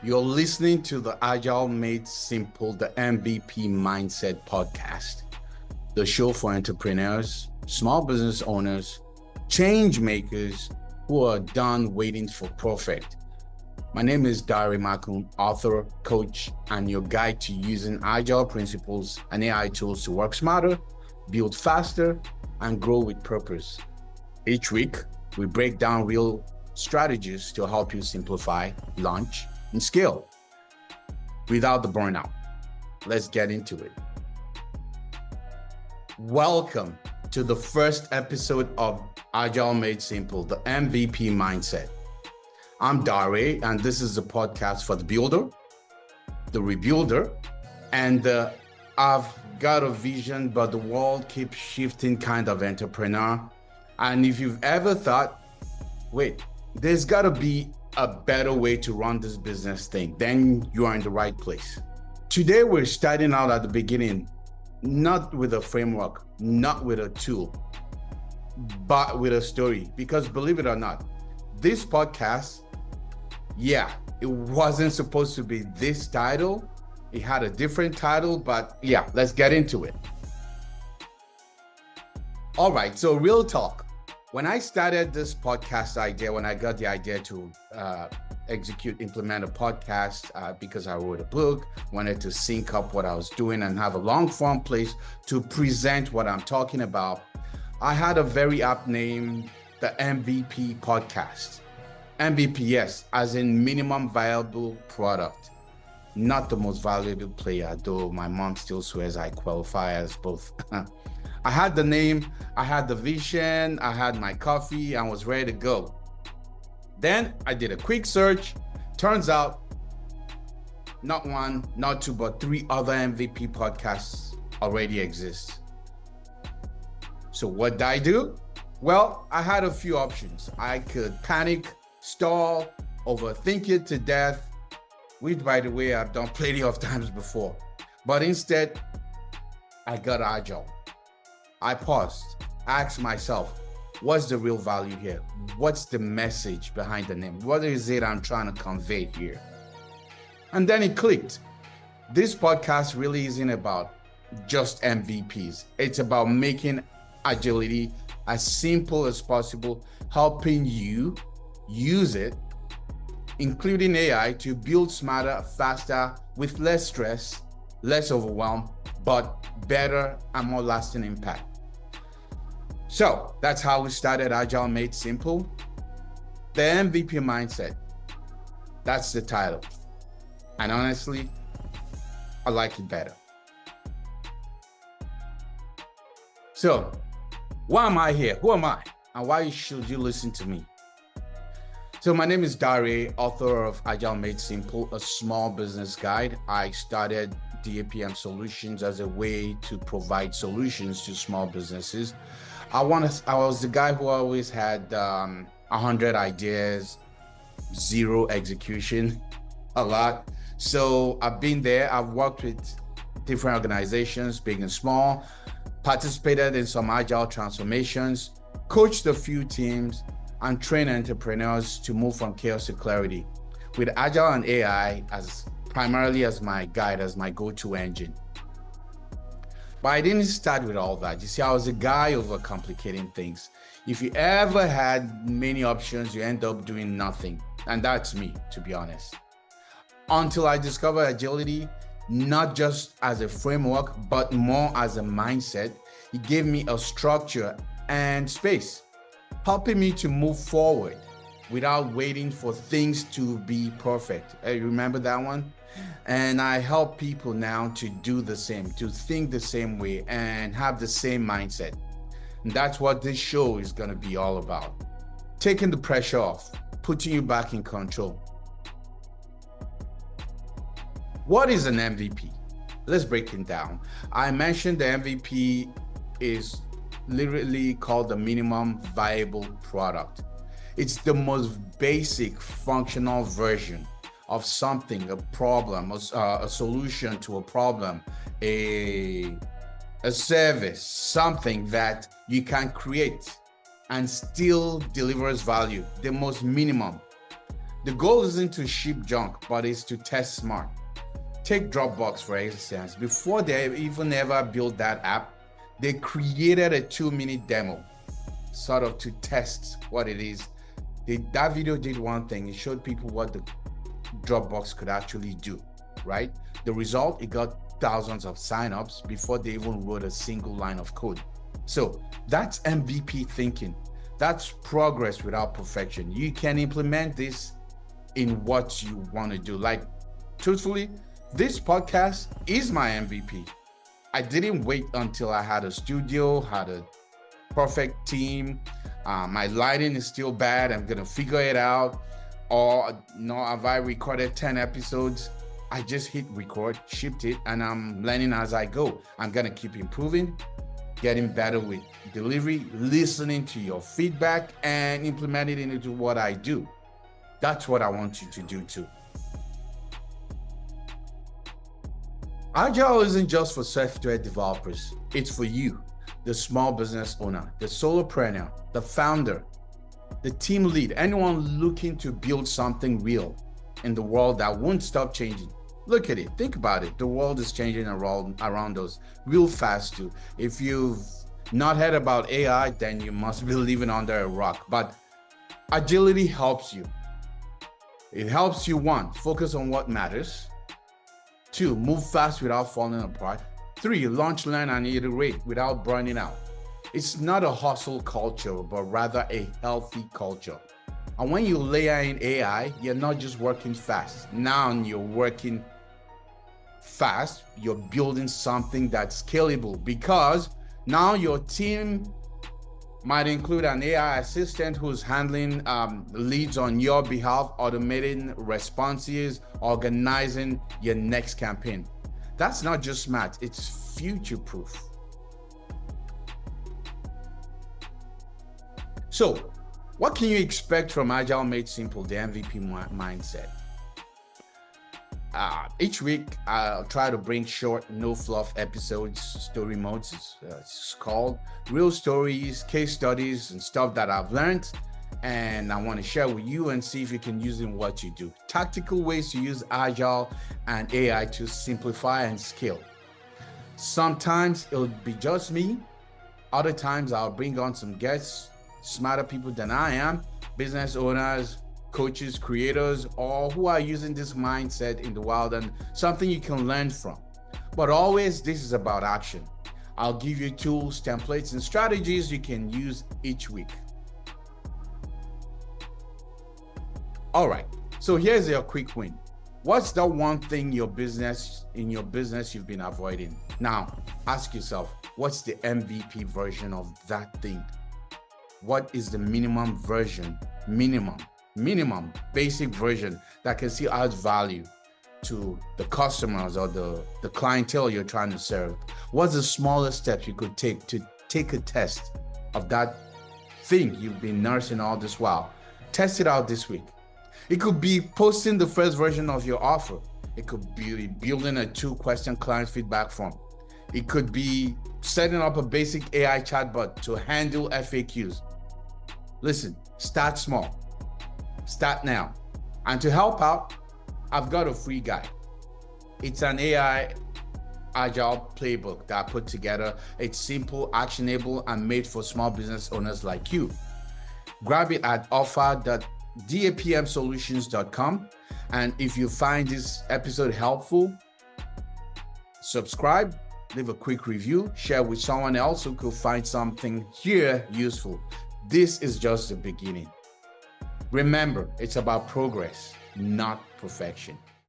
You're listening to the Agile Made Simple, the MVP Mindset podcast, the show for entrepreneurs, small business owners, change makers who are done waiting for perfect. My name is Dare Makun, author, coach, and your guide to using Agile principles and AI tools to work smarter, build faster, and grow with purpose. Each week, we break down real strategies to help you simplify, launch, and scale without the burnout. Let's get into it. Welcome to the first episode of Agile Made Simple, the MVP Mindset. I'm Dare, and this is a podcast for the builder, the rebuilder, and I've got a vision, but the world keeps shifting kind of entrepreneur. And if you've ever thought, wait, there's got to be a better way to run this business thing, then you are in the right place. Today, we're starting out at the beginning, not with a framework, not with a tool, but with a story. Because believe it or not, this podcast, it wasn't supposed to be this title. It had a different title, but let's get into it. All right, so real talk. When I started this podcast idea, when I got the idea to implement a podcast because I wrote a book, wanted to sync up what I was doing and have a long form place to present what I'm talking about, I had a very apt name, the MVP podcast. MVP, yes, as in minimum viable product, not the most valuable player, though my mom still swears I qualify as both. I had the name, I had the vision, I had my coffee, and was ready to go. Then I did a quick search. Turns out, not one, not two, but 3 other MVP podcasts already exist. So what did I do? Well, I had a few options. I could panic, stall, overthink it to death, which, by the way, I've done plenty of times before. But instead, I got agile. I paused, asked myself, what's the real value here? What's the message behind the name? What is it I'm trying to convey here? And then it clicked. This podcast really isn't about just MVPs. It's about making agility as simple as possible, helping you use it, including AI, to build smarter, faster, with less stress, less overwhelm, but better and more lasting impact. So that's how we started Agile Made Simple. The MVP Mindset. That's the title. And honestly, I like it better. So, why am I here? Who am I? And why should you listen to me? So my name is Dare, author of Agile Made Simple, a small business guide. I started DAPM Solutions as a way to provide solutions to small businesses. I was the guy who always had 100 ideas, 0 execution, a lot. So I've been there. I've worked with different organizations, big and small, participated in some agile transformations, coached a few teams, and trained entrepreneurs to move from chaos to clarity, with Agile and AI primarily as my guide, as my go-to engine. But I didn't start with all that. You see, I was a guy overcomplicating things. If you ever had many options, you end up doing nothing. And that's me, to be honest. Until I discovered agility, not just as a framework, but more as a mindset. It gave me a structure and space, helping me to move forward without waiting for things to be perfect. Hey, remember that one? And I help people now to do the same, to think the same way and have the same mindset. And that's what this show is going to be all about. Taking the pressure off, putting you back in control. What is an MVP? Let's break it down. I mentioned the MVP is literally called the minimum viable product. It's the most basic functional version of something, a problem, a solution to a problem, a service, something that you can create and still delivers value, the most minimum. The goal isn't to ship junk, but it's to test smart. Take Dropbox, for instance. Before they even ever built that app, they created a 2-minute demo, sort of to test what it is. That video did one thing. It showed people what the Dropbox could actually do, right? The result, it got thousands of signups before they even wrote a single line of code. So that's MVP thinking. That's progress without perfection. You can implement this in what you want to do. Like, truthfully, this podcast is my MVP. I didn't wait until I had a studio, had a perfect team. My lighting is still bad. I'm going to figure it out. Or no, have I recorded 10 episodes? I just hit record, shipped it, and I'm learning as I go. I'm going to keep improving, getting better with delivery, listening to your feedback, and implementing it into what I do. That's what I want you to do too. Agile isn't just for software developers. It's for you, the small business owner, the solopreneur, the founder, the team lead, anyone looking to build something real in the world that won't stop changing. Look at it. Think about it. The world is changing around us real fast too. If you've not heard about AI, then you must be living under a rock. But agility helps you. It helps you, 1, focus on what matters. 2, move fast without falling apart. 3, launch, learn, and iterate without burning out. It's not a hustle culture, but rather a healthy culture. And when you layer in AI, you're not just working fast. Now you're working fast. You're building something that's scalable, because now your team might include an AI assistant who's handling leads on your behalf, automating responses, organizing your next campaign. That's not just smart, it's future-proof. So, what can you expect from Agile Made Simple, the MVP mindset? Each week, I'll try to bring short, no-fluff episodes, story modes, it's called, real stories, case studies, and stuff that I've learned, and I want to share with you and see if you can use it in what you do. Tactical ways to use Agile and AI to simplify and scale. Sometimes it'll be just me. Other times I'll bring on some guests, smarter people than I am, business owners, coaches, creators, or who are using this mindset in the wild, and something you can learn from. But always, this is about action. I'll give you tools, templates, and strategies you can use each week. All right, so here's your quick win. What's the one thing in your business you've been avoiding? Now, ask yourself, what's the MVP version of that thing? What is the minimum version, minimum basic version that can still add value to the customers or the clientele you're trying to serve? What's the smallest steps you could take to take a test of that thing you've been nursing all this while? Test it out this week. It could be posting the first version of your offer. It could be building a 2-question client feedback form. It could be setting up a basic AI chatbot to handle FAQs. Listen, start small. Start now. And to help out, I've got a free guide. It's an AI Agile playbook that I put together. It's simple, actionable, and made for small business owners like you. Grab it at offer.dapmsolutions.com. And if you find this episode helpful, subscribe, leave a quick review, share with someone else who could find something here useful. This is just the beginning. Remember, it's about progress, not perfection.